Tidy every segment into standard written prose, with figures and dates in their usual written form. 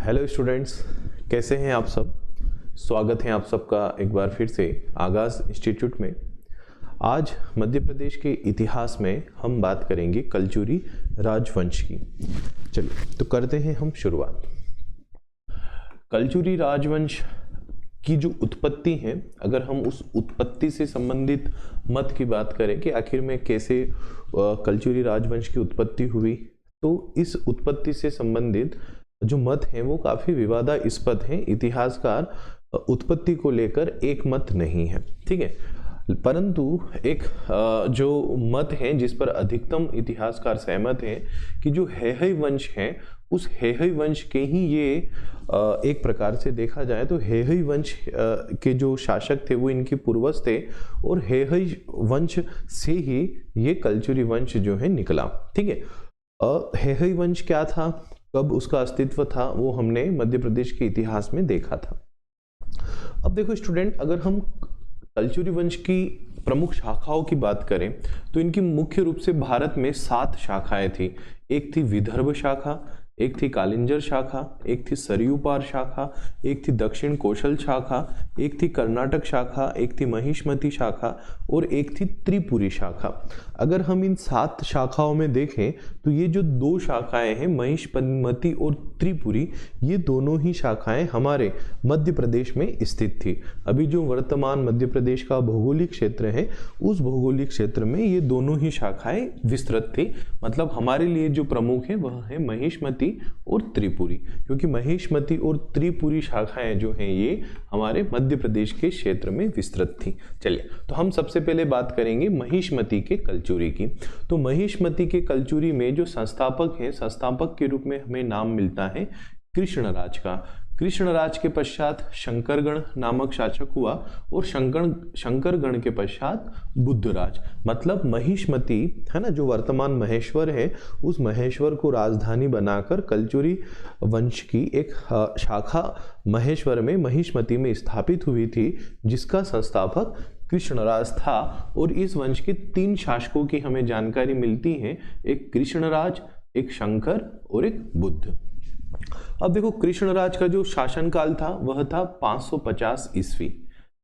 Hello students, कैसे हैं आप सब। स्वागत है आप सबका एक बार फिर से आगाज़ इंस्टीट्यूट में। आज मध्य प्रदेश के इतिहास में हम बात करेंगे कलचुरी राजवंश की। चलिए तो करते हैं हम शुरुआत। कलचुरी राजवंश की जो उत्पत्ति है, अगर हम उस उत्पत्ति से संबंधित मत की बात करें कि आखिर में कैसे कलचुरी राजवंश की उत्पत्ति हुई, तो इस उत्पत्ति से संबंधित जो मत हैं वो काफ़ी विवादास्पद हैं। इतिहासकार उत्पत्ति को लेकर एक मत नहीं है, ठीक है। परंतु एक जो मत है जिस पर अधिकतम इतिहासकार सहमत हैं कि जो हेहय वंश है, उस हेहय वंश के ही ये एक प्रकार से देखा जाए तो हेहय वंश के जो शासक थे वो इनके पूर्वज थे, और हेहय वंश से ही ये कलचुरी वंश जो है निकला, ठीक है। हेहय वंश क्या था, कब उसका अस्तित्व था, वो हमने मध्य प्रदेश के इतिहास में देखा था। अब देखो स्टूडेंट, अगर हम कलचुरी वंश की प्रमुख शाखाओं की बात करें तो इनकी मुख्य रूप से भारत में 7 शाखाएं थी। एक थी विदर्भ शाखा, एक थी कालिंजर शाखा, एक थी सरयू पार शाखा, एक थी दक्षिण कौशल शाखा, एक थी कर्नाटक शाखा, एक थी महिष्मती शाखा और एक थी त्रिपुरी शाखा। अगर हम इन 7 शाखाओं में देखें तो ये जो 2 शाखाएं हैं, महिष्मती और त्रिपुरी, ये दोनों ही शाखाएं हमारे मध्य प्रदेश में स्थित थी। अभी जो वर्तमान मध्य प्रदेश का भौगोलिक क्षेत्र है, उस भौगोलिक क्षेत्र में ये दोनों ही शाखाएं विस्तृत थी। मतलब हमारे लिए जो प्रमुख है वह है महिष्मती और त्रिपुरी, क्योंकि महिष्मती और त्रिपुरी शाखाएं जो हैं ये हमारे मध्य प्रदेश के क्षेत्र में विस्तृत थी। चलिए तो हम सबसे पहले बात करेंगे महिष्मती के कलचुरी की। तो महिष्मती के कलचुरी में जो संस्थापक हैं, संस्थापक के रूप में हमें नाम मिलता है कृष्णराज का। कृष्णराज के पश्चात शंकरगण नामक शासक हुआ और शंकरगण के पश्चात बुद्धराज। मतलब महिष्मती है ना, जो वर्तमान महेश्वर है, उस महेश्वर को राजधानी बनाकर कलचुरी वंश की एक शाखा महेश्वर में महिष्मती में स्थापित हुई थी, जिसका संस्थापक कृष्णराज था। और इस वंश के 3 शासकों की हमें जानकारी मिलती है, एक कृष्णराज, एक शंकर और एक बुद्ध। अब देखो, कृष्णराज का जो शासनकाल था वह था 550 ईस्वी।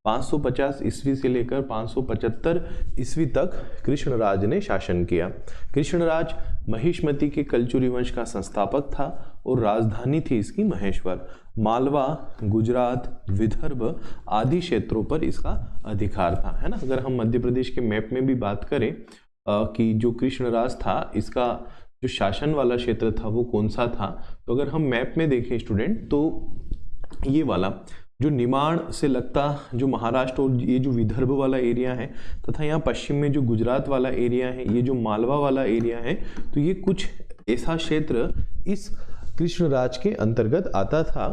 550 ईस्वी से लेकर 575 ईस्वी तक कृष्णराज ने शासन किया। कृष्णराज महिष्मती के कलचुरी वंश का संस्थापक था और राजधानी थी इसकी महेश्वर। मालवा, गुजरात, विदर्भ आदि क्षेत्रों पर इसका अधिकार था, है ना। अगर हम मध्य प्रदेश के मैप में भी बात करें कि जो कृष्णराज था, इसका जो शासन वाला क्षेत्र था वो कौन सा था, तो अगर हम मैप में देखें स्टूडेंट, तो ये वाला जो निमाड़ से लगता जो महाराष्ट्र और ये जो विदर्भ वाला एरिया है, तथा यहाँ पश्चिम में जो गुजरात वाला एरिया है, ये जो मालवा वाला एरिया है, तो ये कुछ ऐसा क्षेत्र इस कृष्णराज के अंतर्गत आता था।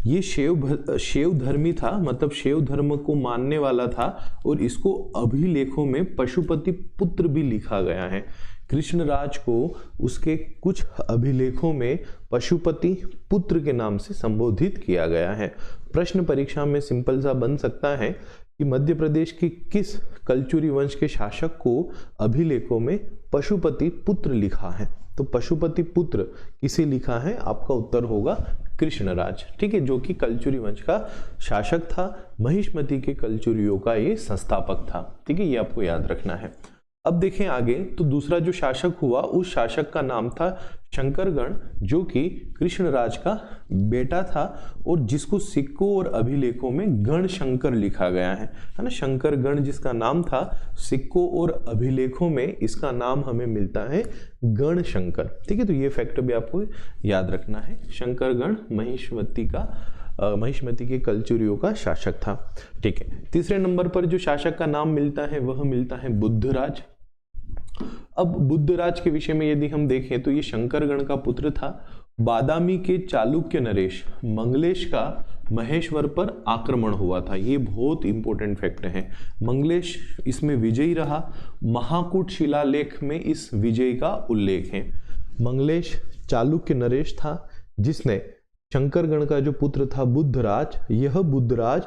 ये शैव धर्मी था, मतलब शैव धर्म को मानने वाला था, और इसको अभिलेखों में पशुपति पुत्र भी लिखा गया है। कृष्णराज को उसके कुछ अभिलेखों में पशुपति पुत्र के नाम से संबोधित किया गया है। प्रश्न परीक्षा में सिंपल सा बन सकता है कि मध्य प्रदेश की किस कलचुरी वंश के शासक को अभिलेखों में पशुपति पुत्र लिखा है, तो पशुपति पुत्र किसे लिखा है, आपका उत्तर होगा कृष्णराज, ठीक है, जो कि कलचुरी वंश का शासक था। महिष्मती के कलचुरियों का ये संस्थापक था, ठीक है, ये आपको याद रखना है। अब देखें आगे, तो दूसरा जो शासक हुआ, उस शासक का नाम था शंकरगण, जो कि कृष्णराज का बेटा था और जिसको सिक्कों और अभिलेखों में गण शंकर लिखा गया है ना। शंकरगण जिसका नाम था, सिक्कों और अभिलेखों में इसका नाम हमें मिलता है गण शंकर, ठीक है। तो ये फैक्ट भी आपको याद रखना है। शंकरगण महिष्मती के कलचुरियों का शासक था, ठीक है। तीसरे नंबर पर जो शासक का नाम मिलता है वह मिलता है बुद्धराज। अब बुद्धराज के विषय में यदि हम देखें तो ये शंकरगण का पुत्र था। बादामी के चालुक्य नरेश मंगलेश का महेश्वर पर आक्रमण हुआ था, ये बहुत इंपॉर्टेंट फैक्ट है। मंगलेश इसमें विजयी रहा। महाकूट शिलालेख में इस विजय का उल्लेख है। मंगलेश चालुक्य नरेश था जिसने शंकरगण का जो पुत्र था बुद्धराज, यह बुद्धराज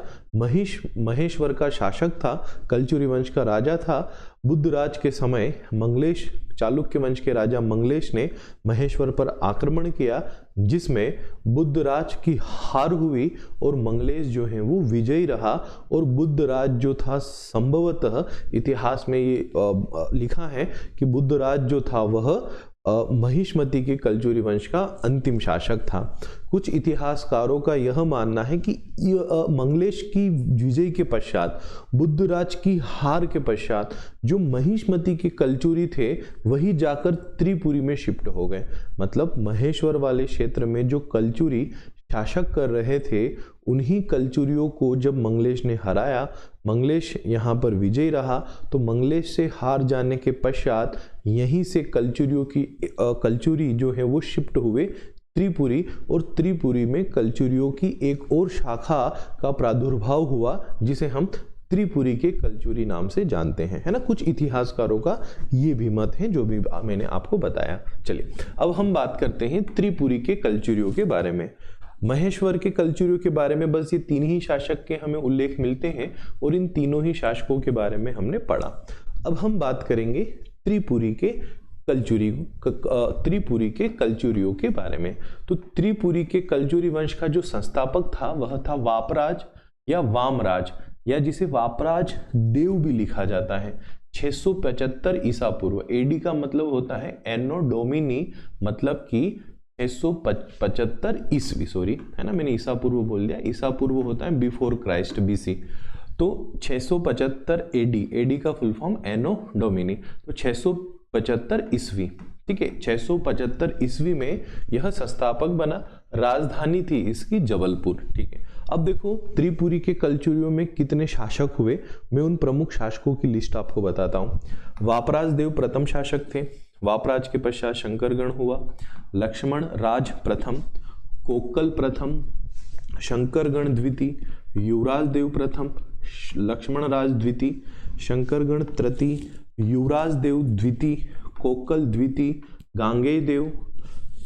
महेश्वर का शासक था, कलचुरी वंश का राजा था। बुद्धराज के समय मंगलेश, चालुक्य वंश के राजा मंगलेश ने महेश्वर पर आक्रमण किया, जिसमें बुद्धराज की हार हुई और मंगलेश जो है वो विजयी रहा। और बुद्धराज जो था, संभवतः इतिहास में ये लिखा है कि बुद्धराज जो था वह महिष्मति के कलचुरी वंश का अंतिम शासक था। कुछ इतिहासकारों का यह मानना है कि मंगलेश की विजय के पश्चात, बुद्धराज की हार के पश्चात जो महिष्मति के कलचुरी थे वही जाकर त्रिपुरी में शिफ्ट हो गए। मतलब महेश्वर वाले क्षेत्र में जो कलचुरी शासक कर रहे थे, उन्हीं कलचुरियों को जब मंगलेश ने हराया, मंगलेश यहाँ पर विजयी रहा, तो मंगलेश से हार जाने के पश्चात यहीं से कलचुरी जो है वो शिफ्ट हुए त्रिपुरी, और त्रिपुरी में कलचुरियों की एक और शाखा का प्रादुर्भाव हुआ, जिसे हम त्रिपुरी के कलचुरी नाम से जानते हैं, है ना। कुछ इतिहासकारों का ये भी मत है, जो भी मैंने आपको बताया। चलिए अब हम बात करते हैं त्रिपुरी के कलचुरियों के बारे में। महेश्वर के कलचुरियों के बारे में बस ये 3 ही शासक के हमें उल्लेख मिलते हैं, और इन तीनों ही शासकों के बारे में हमने पढ़ा। अब हम बात करेंगे त्रिपुरी के कलचुरियों के बारे में। तो त्रिपुरी के कलचुरी वंश का जो संस्थापक था वह था वापराज या वामराज, या जिसे वापराज देव भी लिखा जाता है। 675 ईसा पूर्व, एडी का मतलब होता है एनो डोमिनी, मतलब कि 675 ईस्वी, सॉरी है ना, मैंने ईसा पूर्व बोल दिया। ईसा पूर्व होता है बिफोर क्राइस्ट, बीसी। तो 675 एडी का फुल फॉर्म एनो डोमिनी, तो 675 ईस्वी, ठीक है। 675 ईस्वी में यह संस्थापक बना। राजधानी थी इसकी जबलपुर, ठीक है। अब देखो त्रिपुरी के कलचुरियों में कितने शासक हुए, मैं उन प्रमुख शासकों की लिस्ट आपको बताता हूँ। वापराज देव प्रथम शासक थे। वापराज के पश्चात शंकरगण हुआ, लक्ष्मण राज प्रथम, कोक्कल प्रथम, शंकरगण द्वितीय, युवराज देव प्रथम, लक्ष्मण राज द्वितीय, शंकरगण तृतीय, युवराज देव द्वितीय, कोक्कल द्वितीय, गांगेय देव,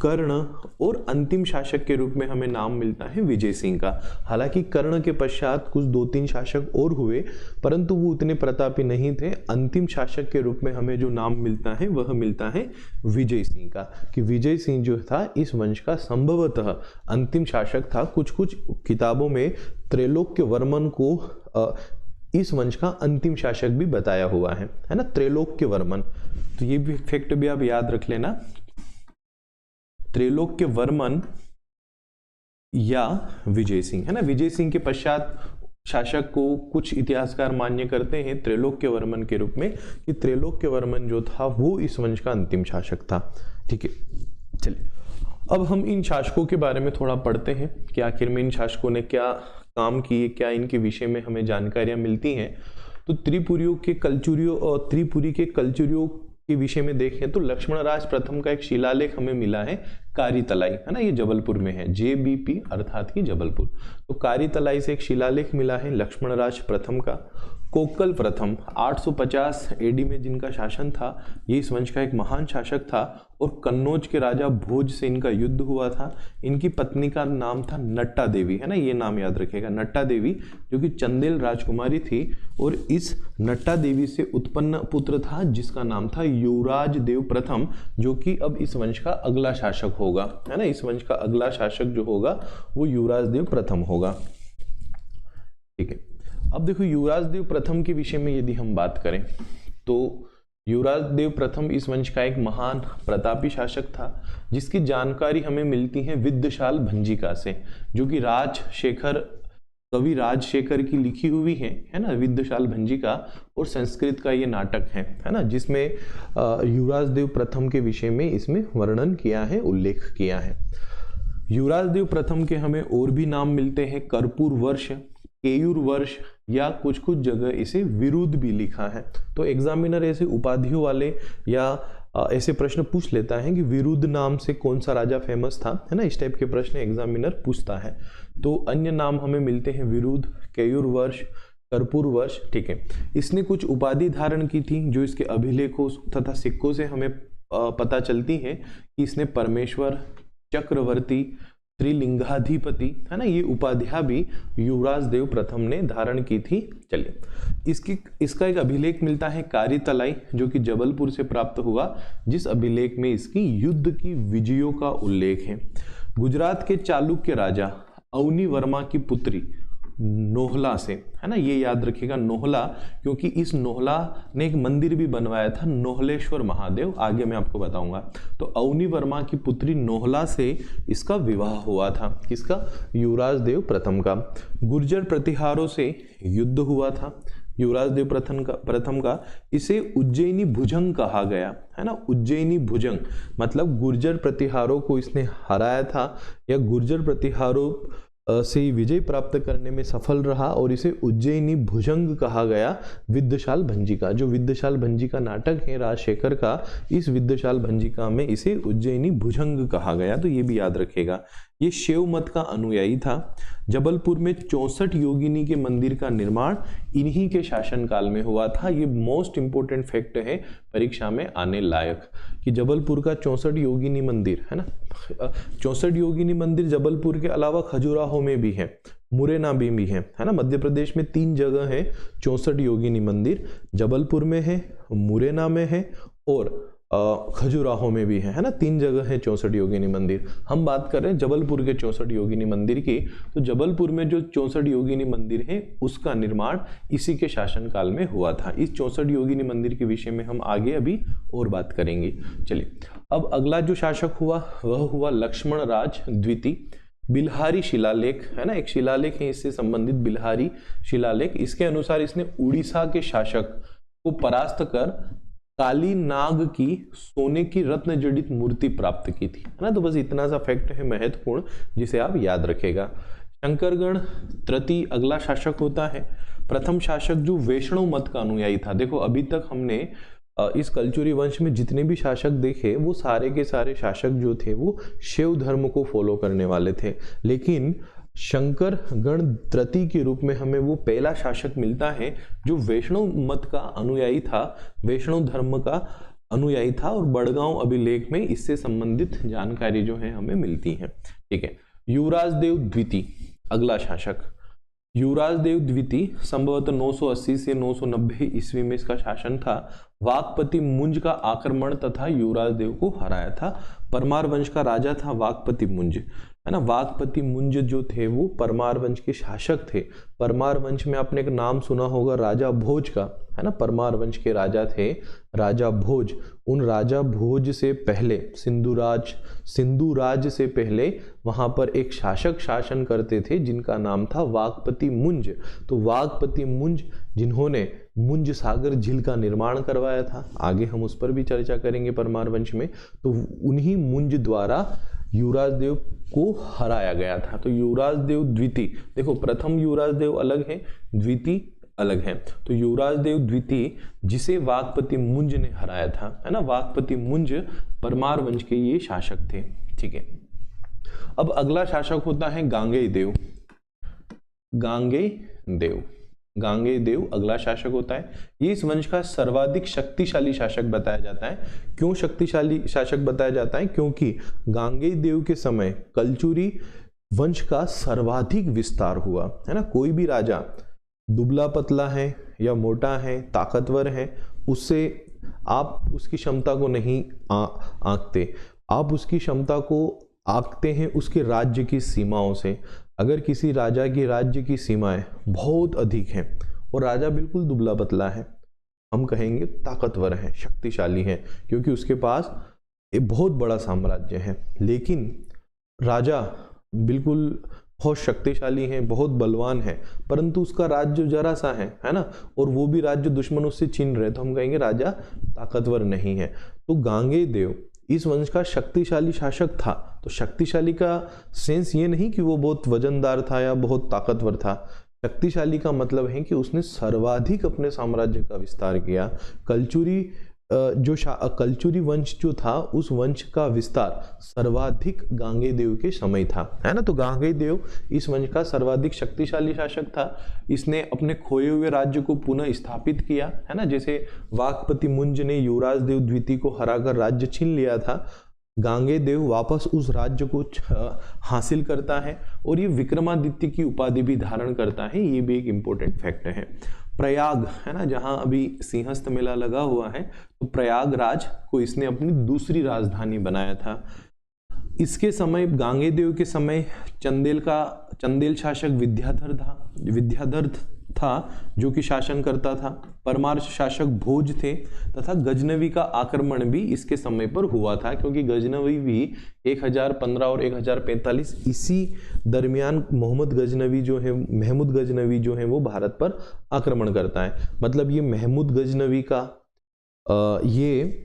कर्ण, और अंतिम शासक के रूप में हमें नाम मिलता है विजय सिंह का। हालांकि कर्ण के पश्चात कुछ 2-3 शासक और हुए, परंतु वो उतने प्रतापी नहीं थे। अंतिम शासक के रूप में हमें जो नाम मिलता है वह मिलता है विजय सिंह का, कि विजय सिंह जो था इस वंश का संभवतः अंतिम शासक था। कुछ कुछ किताबों में त्रैलोक्य वर्मन को इस वंश का अंतिम शासक भी बताया हुआ है ना, त्रैलोक्य वर्मन। तो ये भी फैक्ट भी आप याद रख लेना, त्रैलोक्य वर्मन या विजय सिंह, है ना। विजय सिंह के पश्चात शासक को कुछ इतिहासकार मान्य करते हैं त्रैलोक्य वर्मन के रूप में, कि त्रैलोक्य वर्मन जो था वो इस वंश का अंतिम शासक था, ठीक है। चलिए अब हम इन शासकों के बारे में थोड़ा पढ़ते हैं कि आखिर में इन शासकों ने क्या काम किए, क्या इनके विषय में हमें जानकारियां मिलती हैं। तो त्रिपुरी के कलचुरियों के विषय में देखें तो लक्ष्मण राज प्रथम का एक शिलालेख हमें मिला है, कारीतलाई, है ना, ये जबलपुर में है, JBP अर्थात की जबलपुर। तो कारीतलाई से एक शिलालेख मिला है लक्ष्मण राज प्रथम का। कोक्कल प्रथम 850 AD में जिनका शासन था, ये इस वंश का एक महान शासक था, और कन्नौज के राजा भोज से इनका युद्ध हुआ था। इनकी पत्नी का नाम था नट्टा देवी, है ना, ये नाम याद रखिएगा, नट्टा देवी, जो कि चंदेल राजकुमारी थी। और इस नट्टा देवी से उत्पन्न पुत्र था जिसका नाम था युवराज देव प्रथम, जो कि अब इस वंश का अगला शासक होगा, है ना। इस वंश का अगला शासक जो होगा वो युवराज देव प्रथम होगा, ठीक है। अब देखो युवराज देव प्रथम के विषय में यदि हम बात करें तो युवराज देव प्रथम इस वंश का एक महान प्रतापी शासक था, जिसकी जानकारी हमें मिलती है विद्याशाल भंजिका से, जो कि कवि राजशेखर की लिखी हुई है ना, विद्याशाल भंजिका, और संस्कृत का ये नाटक है ना, जिसमें युवराज देव प्रथम के विषय में इसमें वर्णन किया है, उल्लेख किया है। युवराज देव प्रथम के हमें और भी नाम मिलते हैं, कर्पूर वर्ष, केयूर वर्ष, या कुछ कुछ जगह इसे विरुद्ध भी लिखा है। तो एग्जामिनर ऐसे उपाधियों वाले या ऐसे प्रश्न पूछ लेता है कि विरुद्ध नाम से कौन सा राजा फेमस था, है ना, इस टाइप के प्रश्न एग्जामिनर पूछता है। तो अन्य नाम हमें मिलते हैं विरुद्ध, केयूर वर्ष, कर्पूर वर्ष, ठीक है। इसने कुछ उपाधि धारण की थी जो इसके अभिलेखों तथा सिक्कों से हमें पता चलती है कि इसने परमेश्वर, चक्रवर्ती, त्रिलिंगाधिपति, है ना, ये उपाध्याय भी युवराज देव प्रथम ने धारण की थी। चलिए इसका एक अभिलेख मिलता है कारितलाई, जो कि जबलपुर से प्राप्त हुआ, जिस अभिलेख में इसकी युद्ध की विजयों का उल्लेख है। गुजरात के चालुक्य राजा अवनी वर्मा की पुत्री नोहला से, है ना, ये याद रखिएगा नोहला, क्योंकि इस नोहला ने एक मंदिर भी बनवाया था, नोहलेश्वर महादेव, आगे मैं आपको बताऊंगा। तो अवनी वर्मा की पुत्री नोहला से इसका विवाह हुआ था, किसका, युवराज देव प्रथम का। गुर्जर प्रतिहारों से युद्ध हुआ था युवराज देव प्रथम का। इसे उज्जैनी भुजंग कहा गया, है ना, उज्जैनी भुजंग मतलब गुर्जर प्रतिहारों को इसने हराया था, या गुर्जर प्रतिहारों से विजय प्राप्त करने में सफल रहा, और इसे उज्जैनी भुजंग कहा गया विद्याशाल भंजिका। जो विद्याशाल भंजिका नाटक है राजशेखर का, इस विद्याशाल भंजिका में इसे उज्जैनी भुजंग कहा गया, तो ये भी याद रखेगा। ये शैव मत का अनुयायी था। जबलपुर में 64 योगिनी के मंदिर का निर्माण इन्हीं के शासनकाल में हुआ था। ये मोस्ट इंपोर्टेंट फैक्ट है परीक्षा में आने लायक, कि जबलपुर का 64 योगिनी मंदिर, है ना, 64 योगिनी मंदिर जबलपुर के अलावा खजुराहो में भी है, मुरैना में भी है ना। मध्य प्रदेश में 3 जगह है 64 योगिनी मंदिर, जबलपुर में है, मुरैना में है और खजुराहो में भी है ना, 3 जगह है 64 योगिनी मंदिर। हम बात कर रहे हैं जबलपुर के 64 योगिनी मंदिर की। तो जबलपुर में जो 64 योगिनी मंदिर है उसका निर्माण इसी के शासनकाल में हुआ था। इस 64 योगिनी मंदिर के विषय में हम आगे अभी और बात करेंगे। चलिए, अब अगला जो शासक हुआ वह हुआ लक्ष्मण राज द्वितीय। बिल्हारी शिलालेख, है ना, एक शिलालेख है इससे संबंधित, बिल्हारी शिलालेख। इसके अनुसार इसने उड़ीसा के शासक को परास्त कर काली नाग की सोने की रत्न जड़ित मूर्ति प्राप्त की थी, है ना। तो बस इतना सा फैक्ट है महत्वपूर्ण, जिसे आप याद रखेगा। शंकरगण तृतीय अगला शासक होता है। प्रथम शासक जो वैष्णव मत का अनुयायी था। देखो अभी तक हमने इस कलचुरी वंश में जितने भी शासक देखे वो सारे के सारे शासक जो थे वो शैव धर्म को फॉलो करने वाले थे, लेकिन शंकर गण तृतीय के रूप में हमें वो पहला शासक मिलता है जो वैष्णव मत का अनुयायी था, वैष्णव धर्म का अनुयायी था, और बड़गांव अभिलेख में इससे संबंधित जानकारी जो है हमें मिलती है। ठीक है, युवराज देव द्वितीय अगला शासक। युवराज देव द्वितीय संभवतः 980 से 990 ईस्वी में इसका शासन था। वाकपति मुंज का आक्रमण तथा युवराज देव को हराया था। परमार वंश का राजा था वाकपति मुंज, है ना। वाकपति मुंज जो थे वो परमार वंश के शासक थे। परमार वंश में आपने एक नाम सुना होगा राजा भोज का, है ना। परमार वंश के राजा थे राजा भोज। उन राजा भोज से पहले सिंधुराज से पहले वहां पर एक शासक शासन करते थे जिनका नाम था वाकपति मुंज। तो वाकपति मुंज जिन्होंने मुंज सागर झील का निर्माण करवाया था, आगे हम उस पर भी चर्चा करेंगे परमार वंश में। तो उन्हीं मुंज द्वारा युवराज देव को हराया गया था। तो युवराज देव द्वितीय, देखो प्रथम युवराज देव अलग है, द्वितीय अलग है। तो युवराज देव द्वितीय जिसे वाकपति मुंज ने हराया था, है ना। वाकपति मुंज परमार वंश के ये शासक थे। ठीक है, अब अगला शासक होता है गांगेय देव। गांगेय देव अगला शासक होता है। ये इस वंश का सर्वाधिक शक्तिशाली शासक बताया जाता है। क्यों शक्तिशाली शासक बताया जाता है? क्योंकि गांगेय देव के समय कलचुरी वंश का सर्वाधिक विस्तार हुआ, है ना। कोई भी राजा दुबला पतला है या मोटा है, ताकतवर है, उससे आप उसकी क्षमता को नहीं आंकते, आप उसकी क्षमता को आंकते हैं उसके राज्य की सीमाओं से। अगर किसी राजा की राज्य की सीमाएं बहुत अधिक हैं और राजा बिल्कुल दुबला पतला है, हम कहेंगे ताकतवर है, शक्तिशाली है, क्योंकि उसके पास एक बहुत बड़ा साम्राज्य है। लेकिन राजा बिल्कुल बहुत शक्तिशाली है, बहुत बलवान है, परंतु उसका राज्य जरा सा है ना, और वो भी राज्य दुश्मन उससे छीन रहे, तो हम कहेंगे राजा ताकतवर नहीं है। तो गांगेय देव इस वंश का शक्तिशाली शासक था। तो शक्तिशाली का सेंस ये नहीं कि वो बहुत वजनदार था या बहुत ताकतवर था। शक्तिशाली का मतलब है कि उसने सर्वाधिक अपने साम्राज्य का विस्तार किया। कलचुरी वंश जो था उस वंश का विस्तार सर्वाधिक गांगेय देव के समय था, है ना। तो गांगेय देव इस वंश का सर्वाधिक शक्तिशाली शासक था। इसने अपने खोए हुए राज्य को पुनः स्थापित किया, है ना। जैसे वाकपति मुंज ने युवराज देव द्वितीय को हराकर राज्य छीन लिया था, गांगे देव वापस उस राज्य को हासिल करता है और ये विक्रमादित्य की उपाधि भी धारण करता है। ये भी एक इम्पोर्टेंट फैक्ट है। प्रयाग है ना, जहां अभी सिंहस्थ मेला लगा हुआ है, तो प्रयागराज को इसने अपनी दूसरी राजधानी बनाया था। इसके समय, गांगे देव के समय, चंदेल शासक विद्याधर था जो कि शासन करता था। परमार शासक भोज थे तथा गजनवी का आक्रमण भी इसके समय पर हुआ था, क्योंकि गजनवी भी 1015 और 1045 इसी दरमियान महमूद गजनवी जो है वो भारत पर आक्रमण करता है। मतलब ये महमूद गजनवी का ये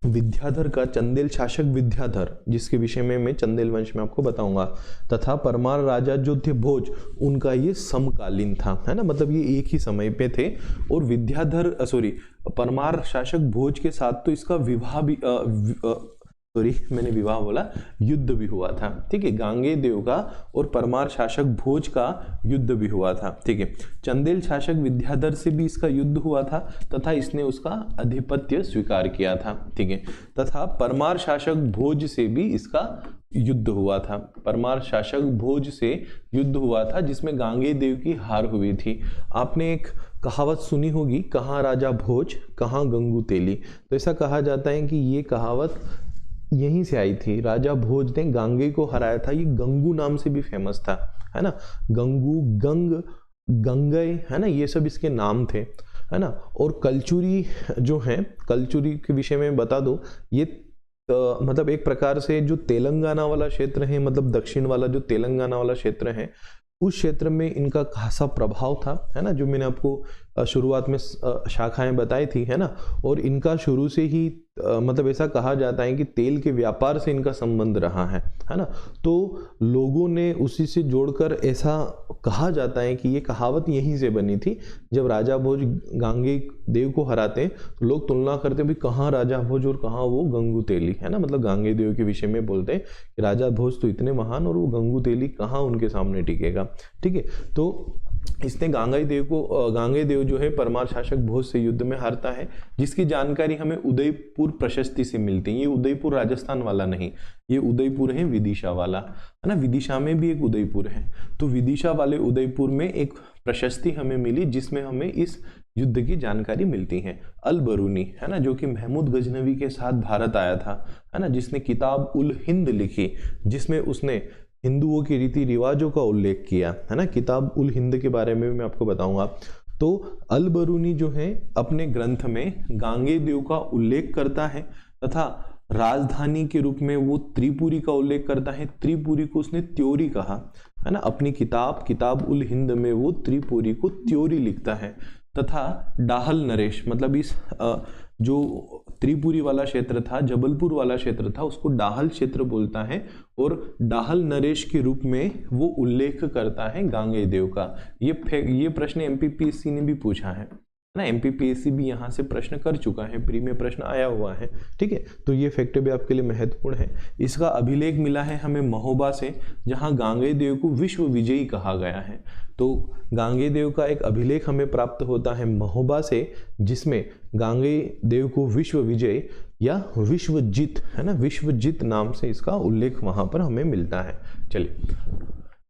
विद्याधर का, चंदेल शासक विद्याधर, जिसके विषय में मैं चंदेल वंश में आपको बताऊंगा, तथा परमार राजा जो थे भोज, उनका ये समकालीन था, है ना, मतलब ये एक ही समय पे थे। और परमार शासक भोज के साथ तो इसका विवाह भी युद्ध भी हुआ था। ठीक है, गांगे देव का और परमार शासक भोज का युद्ध भी हुआ था। ठीक है, चंदेल शासक विद्याधर से भी इसका युद्ध हुआ था तथा इसने उसका आधिपत्य स्वीकार किया था। ठीक है, तथा परमार शासक भोज से भी इसका युद्ध हुआ था। परमार शासक भोज से युद्ध हुआ था जिसमें गांगे देव की हार हुई थी। आपने एक कहावत सुनी होगी, कहाँ राजा भोज कहाँ गंगू तेली। तो ऐसा कहा जाता है कि ये कहावत यहीं से आई थी। राजा भोज ने गांगे को हराया था। ये गंगू नाम से भी फेमस था, है ना, गंगू, गंगई, है ना, ये सब इसके नाम थे, है ना। और कलचुरी जो है, कलचुरी के विषय में बता दो, ये मतलब एक प्रकार से जो तेलंगाना वाला क्षेत्र है, मतलब दक्षिण वाला जो तेलंगाना वाला क्षेत्र है, उस क्षेत्र में इनका खासा प्रभाव था, है ना, जो मैंने आपको शुरुआत में शाखाएं बताई थी, है ना। और इनका शुरू से ही मतलब ऐसा कहा जाता है कि तेल के व्यापार से इनका संबंध रहा है ना। तो लोगों ने उसी से जोड़कर ऐसा कहा जाता है कि ये कहावत यहीं से बनी थी। जब राजा भोज गांगे देव को हराते तो लोग तुलना करते भी कहाँ राजा भोज और कहाँ वो गंगू तेली, है ना, मतलब गांगे देव के विषय में बोलते हैं कि राजा भोज तो इतने महान और वो गंगू तेली कहाँ उनके सामने टिकेगा। ठीक है, तो इसने गांगे देव जो है परमार शासक भोज से युद्ध में हारता है, जिसकी जानकारी हमें उदयपुर प्रशस्ति से मिलती है। ये उदयपुर राजस्थान वाला नहीं, ये उदयपुर है विदिशा वाला, है ना। विदिशा में भी एक उदयपुर है, तो विदिशा वाले उदयपुर में एक प्रशस्ति हमें मिली जिसमें हमें इस युद्ध की जानकारी मिलती है। अल बरूनी, है ना, जो कि महमूद गजनवी के साथ भारत आया था, है ना, जिसने किताब उल हिंद लिखी, जिसमें उसने हिंदुओं के रीति रिवाजों का उल्लेख किया, है ना। किताब उल हिंद के बारे में मैं आपको बताऊंगा। तो अल बरूनी जो है अपने ग्रंथ में गांगे देव का उल्लेख करता है तथा राजधानी के रूप में वो त्रिपुरी का उल्लेख करता है। त्रिपुरी को उसने त्योरी कहा, है ना। अपनी किताब उल हिंद में वो त्रिपुरी को त्योरी लिखता है। तथा डाहल नरेश, मतलब इस जो त्रिपुरी वाला क्षेत्र था, जबलपुर वाला क्षेत्र था, उसको डाहल क्षेत्र बोलता है और डाहल नरेश के रूप में वो उल्लेख करता है गांगे देव का। ये प्रश्न एमपीपीएससी ने भी पूछा है ना, एमपीपीएससी भी यहाँ से प्रश्न कर चुका है, प्री में प्रश्न आया हुआ है। ठीक है, तो ये फैक्ट भी आपके लिए महत्वपूर्ण है। इसका अभिलेख मिला है हमें महोबा से, जहाँ गांगे देव को विश्व विजयी कहा गया है। तो गांगे देव का एक अभिलेख हमें प्राप्त होता है महोबा से, जिसमें गांगे देव को विश्व विजय या विश्वजित, है ना, विश्वजित नाम से इसका उल्लेख वहां पर हमें मिलता है। चलिए,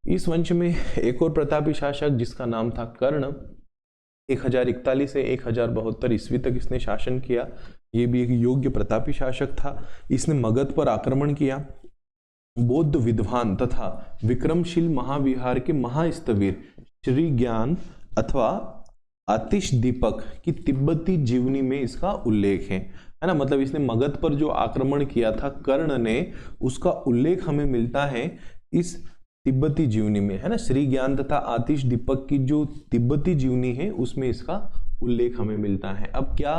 इस वंश में एक और प्रतापी शासक जिसका नाम था कर्ण, 1041 से 1072 ईस्वी तक इसने शासन किया। ये भी एक योग्य प्रतापी शासक था। इसने मगध पर आक्रमण किया। बौद्ध विद्वान तथा विक्रमशील महाविहार के महास्तवीर श्री ज्ञान अथवा आतिश दीपक की तिब्बती जीवनी में इसका उल्लेख है ना। मतलब इसने मगध पर जो आक्रमण किया था कर्ण ने, उसका उल्लेख हमें मिलता है इस तिब्बती जीवनी में, है ना। श्री ज्ञान तथा आतिश दीपक की जो तिब्बती जीवनी है उसमें इसका उल्लेख हमें मिलता है। अब क्या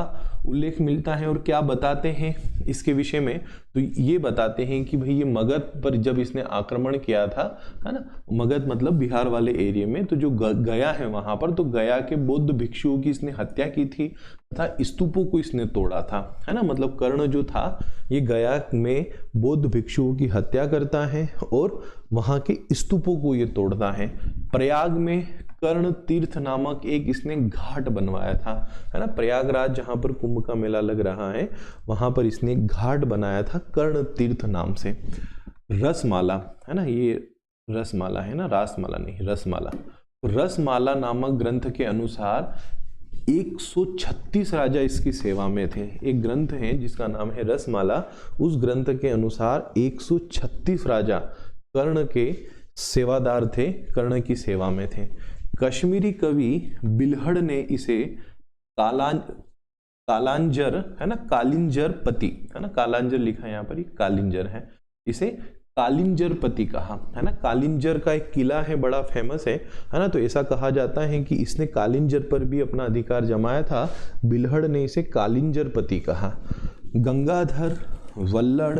उल्लेख मिलता है और क्या बताते हैं इसके विषय में, तो ये बताते हैं कि भाई ये मगध पर जब इसने आक्रमण किया था, है ना, मगध मतलब बिहार वाले एरिया में, तो जो गया है वहां पर, तो गया के बौद्ध भिक्षुओं की इसने हत्या की थी तथा स्तूपों को इसने तोड़ा था, है ना। मतलब कर्ण जो था ये गया में बौद्ध भिक्षुओं की हत्या करता है और वहां के स्तूपों को ये तोड़ता है। प्रयाग में कर्ण तीर्थ नामक एक इसने घाट बनवाया था, है ना। प्रयागराज जहाँ पर कुंभ का मेला लग रहा है वहाँ पर इसने एक घाट बनाया था कर्ण तीर्थ नाम से। रसमाला, है ना, ये रसमाला है ना, रासमाला नहीं, रसमाला। रसमाला नामक ग्रंथ के अनुसार 136 राजा इसकी सेवा में थे। एक ग्रंथ है जिसका नाम है रसमाला, उस ग्रंथ के अनुसार 136 राजा कर्ण के सेवादार थे, कर्ण की सेवा में थे। कश्मीरी कवि बिल्हड़ ने इसे कालांजर, है ना, कालिंजर पति, है ना, कालांजर लिखा है यहाँ पर, कालिंजर है, इसे कालिंजर पति कहा, है ना। कालिंजर का एक किला है, बड़ा फेमस है ना। तो ऐसा कहा जाता है कि इसने कालिंजर पर भी अपना अधिकार जमाया था। बिल्हड़ ने इसे कालिंजर पति कहा। गंगाधर, वल्लड़,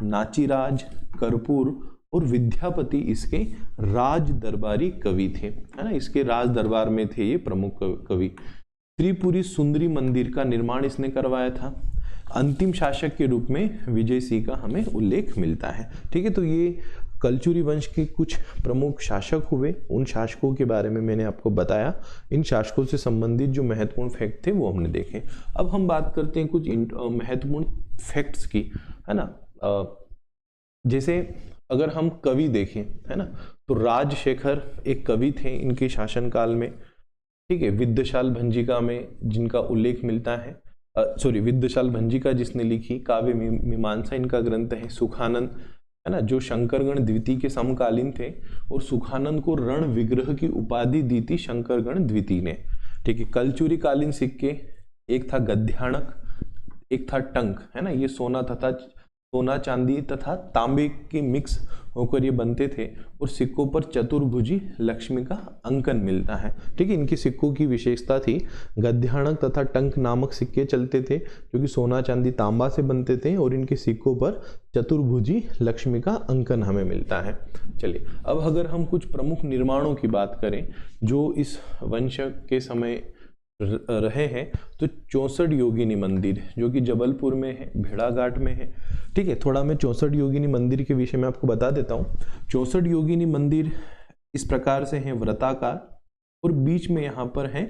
नाचीराज, कर्पूर और विद्यापति इसके राज दरबारी कवि थे, है ना, इसके राज दरबार में थे ये प्रमुख कवि। त्रिपुरी सुंदरी मंदिर का निर्माण इसने करवाया था। अंतिम शासक के रूप में विजय सिंह का हमें उल्लेख मिलता है। ठीक है, तो ये कलचुरी वंश के कुछ प्रमुख शासक हुए, उन शासकों के बारे में मैंने आपको बताया। इन शासकों से संबंधित जो महत्वपूर्ण फैक्ट थे वो हमने देखे। अब हम बात करते हैं कुछ महत्वपूर्ण फैक्ट्स की, है ना। जैसे अगर हम कवि देखें, है ना, तो राजशेखर एक कवि थे इनके शासनकाल में। ठीक है, विद्याशाल भंजिका में जिनका उल्लेख मिलता है, विद्याशाल भंजिका जिसने लिखी, काव्य मीमांसा इनका ग्रंथ है। सुखानंद, है ना, जो शंकरगण द्वितीय के समकालीन थे, और सुखानंद को रण विग्रह की उपाधि दी थी शंकरगण द्वितीय ने। ठीक है, कलचुरी कालीन सिक्के, एक था गद्याणक, एक था टंक, है ना, ये सोना चांदी तथा तांबे के मिक्स होकर ये बनते थे, और सिक्कों पर चतुर्भुजी लक्ष्मी का अंकन मिलता है। ठीक है, इनकी सिक्कों की विशेषता थी, गद्याणक तथा टंक नामक सिक्के चलते थे जो कि सोना चांदी तांबा से बनते थे, और इनके सिक्कों पर चतुर्भुजी लक्ष्मी का अंकन हमें मिलता है। चलिए, अब अगर हम कुछ प्रमुख निर्माणों की बात करें जो इस वंश के समय रहे हैं, तो 64 योगिनी मंदिर जो कि जबलपुर में है, भेड़ाघाट में है। ठीक है, थोड़ा मैं 64 योगिनी मंदिर के विषय में आपको बता देता हूँ। 64 योगिनी मंदिर इस प्रकार से हैं, वृत्ताकार, और बीच में यहाँ पर है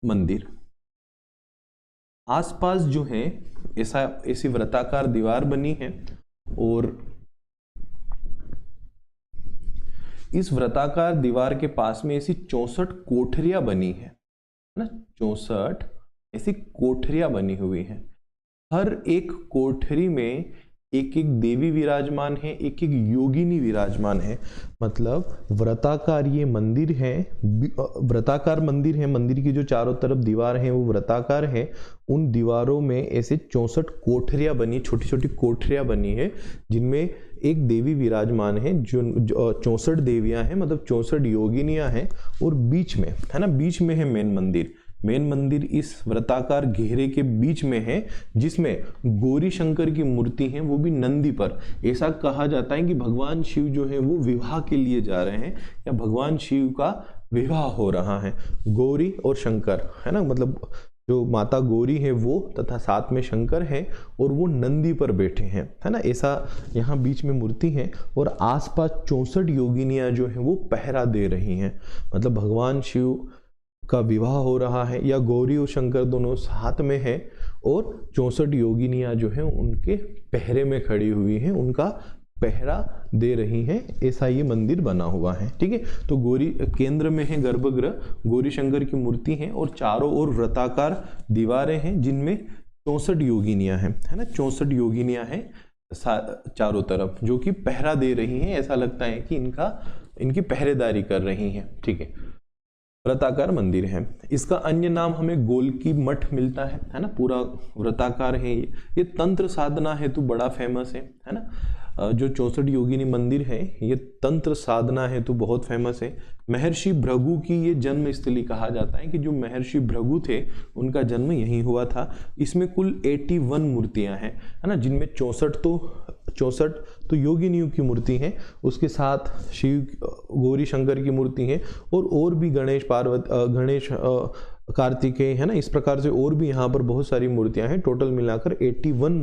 मंदिर। आसपास जो है ऐसी वृत्ताकार दीवार बनी है, और इस वृत्ताकार दीवार के पास में ऐसी 64 कोठरियां बनी है ना, 64 ऐसी कोठरियां बनी हुई हैं। हर एक कोठरी में एक एक देवी विराजमान है, एक एक योगिनी विराजमान है। मतलब वृत्ताकार ये मंदिर है, वृत्ताकार मंदिर है, मंदिर की जो चारों तरफ दीवार है वो वृत्ताकार है। उन दीवारों में ऐसे 64 कोठरियां बनी, छोटी छोटी कोठरियां बनी है, जिनमें एक देवी विराजमान है, जो 64 देवियां हैं, मतलब 64 योगिनियां हैं, और बीच में, है ना, बीच में है मेन मंदिर। मेन मंदिर इस वृत्ताकार घेरे के बीच में है, जिसमें गौरी शंकर की मूर्ति है, वो भी नंदी पर। ऐसा कहा जाता है कि भगवान शिव जो है वो विवाह के लिए जा रहे हैं, या भगवान शिव का विवाह हो रहा है। गौरी और शंकर, है ना, मतलब जो माता गौरी है वो, तथा साथ में शंकर है, और वो नंदी पर बैठे हैं, है ना, ऐसा यहाँ बीच में मूर्ति है। और आसपास 64 योगिनियाँ जो है वो पहरा दे रही हैं। मतलब भगवान शिव का विवाह हो रहा है, या गौरी और शंकर दोनों साथ में है, और 64 योगिनियाँ जो हैं उनके पहरे में खड़ी हुई हैं, उनका पहरा दे रही हैं। ऐसा ये मंदिर बना हुआ है। ठीक है, तो गौरी केंद्र में है गर्भगृह, गौरी शंकर की मूर्ति है, और चारों ओर वृत्ताकार दीवारें हैं जिनमें 64 योगिनियाँ हैं, है ना, 64 योगिनियाँ हैं चारों तरफ, जो कि पहरा दे रही हैं। ऐसा लगता है कि इनकी पहरेदारी कर रही हैं। ठीक है, वृत्ताकार मंदिर है। इसका अन्य नाम हमें गोलकी मठ मिलता है ना, पूरा वृत्ताकार है ये तंत्र साधना हेतु बड़ा फेमस है ना। जो 64 योगिनी मंदिर है ये तंत्र साधना हेतु बहुत फेमस है। महर्षि भृगु की ये जन्म स्थली कहा जाता है कि जो महर्षि भृगु थे उनका जन्म यहीं हुआ था। इसमें कुल 81 मूर्तियां हैं, है ना, जिनमें 64 तो योगिनियों की मूर्ति है, उसके साथ शिव गौरी शंकर की मूर्ति है, और भी गणेश कार्तिकेय, है ना, इस प्रकार से और भी यहाँ पर बहुत सारी मूर्तियां हैं। टोटल मिलाकर 81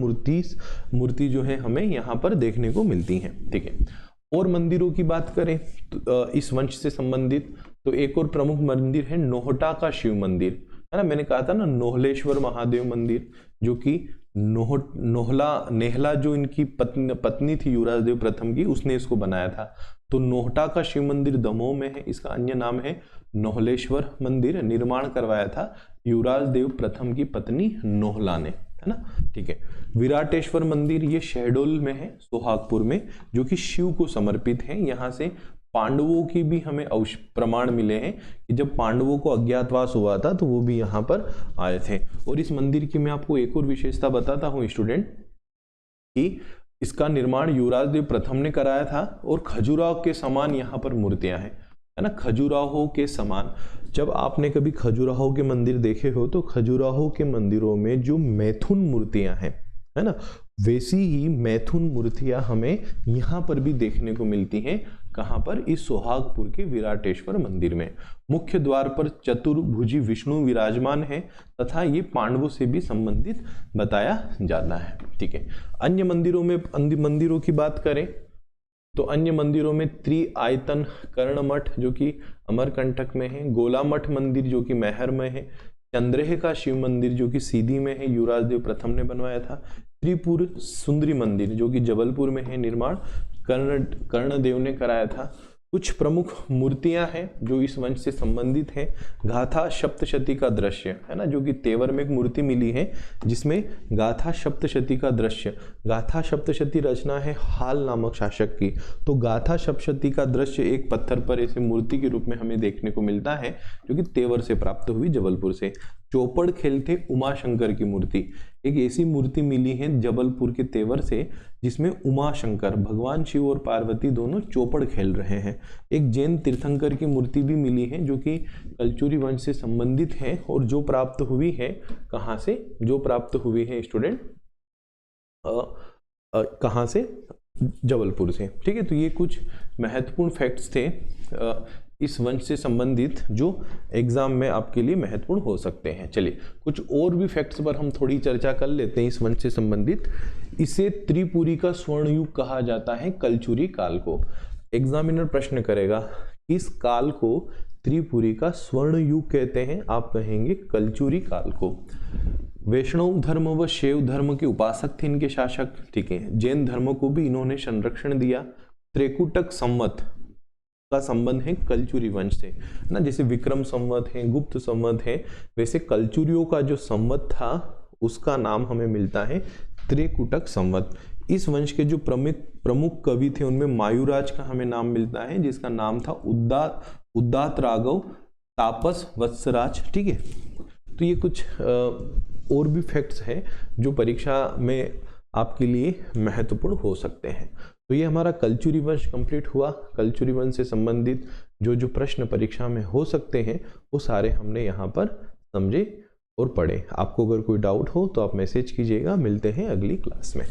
मूर्ति जो है हमें यहाँ पर देखने को मिलती हैं। ठीक है, और मंदिरों की बात करें तो इस वंश से संबंधित, तो एक और प्रमुख मंदिर है नोहटा का शिव मंदिर, है ना। मैंने कहा था ना नोहलेश्वर महादेव मंदिर, जो कि नेहला जो इनकी पत्नी थी युवराज देव प्रथम की, उसने इसको बनाया था। तो नोहटा का शिव मंदिर दमोह में है, इसका अन्य नाम है नोहलेश्वर मंदिर। निर्माण करवाया था युवराज देव प्रथम की पत्नी नोहला ने, है ना। ठीक है। विराटेश्वर मंदिर ये शहडोल में है, सोहागपुर में, जो कि शिव को समर्पित है। यहाँ से पांडवों की भी हमें प्रमाण मिले हैं कि जब पांडवों को अज्ञातवास हुआ था तो वो भी यहाँ पर आए थे। और इस मंदिर की मैं आपको एक और विशेषता बताता हूँ स्टूडेंट, कि इसका निर्माण युवराज देव प्रथम ने कराया था और खजुराहो के समान यहाँ पर मूर्तियां हैं, है ना। खजुराहो के समान, जब आपने कभी खजुराहो के मंदिर देखे हो तो खजुराहो के मंदिरों में जो मैथुन मूर्तियां हैं, है ना, वैसी ही मैथुन मूर्तियां हमें यहाँ पर भी देखने को मिलती हैं। कहाँ पर? इस सोहागपुर के विराटेश्वर मंदिर में। मुख्य द्वार पर चतुर्भुजी विष्णु विराजमान है तथा ये पांडवों से भी संबंधित बताया जाता है। ठीक है। अन्य मंदिरों की बात करें तो अन्य मंदिरों में त्रिआयतन कर्णमठ जो कि अमरकंटक में है, गोला मठ मंदिर जो कि मैहर में है, चंद्रेह का शिव मंदिर जो कि सीधी में है, युवराज देव प्रथम ने बनवाया था, त्रिपुर सुंदरी मंदिर जो कि जबलपुर में है, निर्माण कर्णदेव ने कराया था। कुछ प्रमुख मूर्तियां हैं जो इस वंश से संबंधित हैं। गाथा सप्तशती का दृश्य, है ना, जो कि तेवर में एक मूर्ति मिली है जिसमें गाथा सप्तशती का दृश्य, गाथा सप्तशती रचना है हाल नामक शासक की। तो गाथा सप्तशती का दृश्य एक पत्थर पर ऐसे मूर्ति के रूप में हमें देखने को मिलता है जो कि तेवर से प्राप्त हुई, जबलपुर से। चौपड़ खेलते उमा शंकर की मूर्ति, एक ऐसी मूर्ति मिली है जबलपुर के तेवर से जिसमें उमा शंकर, भगवान शिव और पार्वती दोनों चौपड़ खेल रहे हैं। एक जैन तीर्थंकर की मूर्ति भी मिली है जो कि कलचुरी वंश से संबंधित है और जो प्राप्त हुई है कहाँ से? जो प्राप्त हुई है स्टूडेंट कहाँ से? जबलपुर से। ठीक है। तो ये कुछ महत्वपूर्ण फैक्ट्स थे इस वंश से संबंधित जो एग्जाम में आपके लिए महत्वपूर्ण हो सकते हैं। चलिए कुछ और भी फैक्ट्स पर हम थोड़ी चर्चा कर लेते हैं इस वंश से संबंधित। इसे त्रिपुरी का स्वर्ण युग कहा जाता है, कलचुरी काल को। एग्जामिनर प्रश्न करेगा किस काल को त्रिपुरी का स्वर्ण युग कहते हैं? आप कहेंगे कलचुरी काल को। वैष्णव धर्म व शैव धर्म के उपासक थे इनके शासक। ठीक है। जैन धर्म को भी इन्होंने संरक्षण दिया। त्रिकुटक संवत का संबंध है कलचुरी वंश से, ना, जैसे विक्रम संवत है, गुप्त संवत है, वैसे कलचुरियों का जो संवत था उसका नाम हमें मिलता है त्रिकुटक संवत। इस वंश के जो प्रमुख कवि थे उनमें मायूराज का हमें नाम मिलता है जिसका नाम था उदात राघव तापस वत्सराज। ठीक है। तो ये कुछ और भी फैक्ट्स हैं जो परीक्षा में आपके लिए महत्वपूर्ण हो सकते हैं। तो ये हमारा कलचुरी वंश कंप्लीट हुआ। कलचुरी वंश से संबंधित जो जो प्रश्न परीक्षा में हो सकते हैं वो सारे हमने यहाँ पर समझे और पढ़े। आपको अगर कोई डाउट हो तो आप मैसेज कीजिएगा। मिलते हैं अगली क्लास में।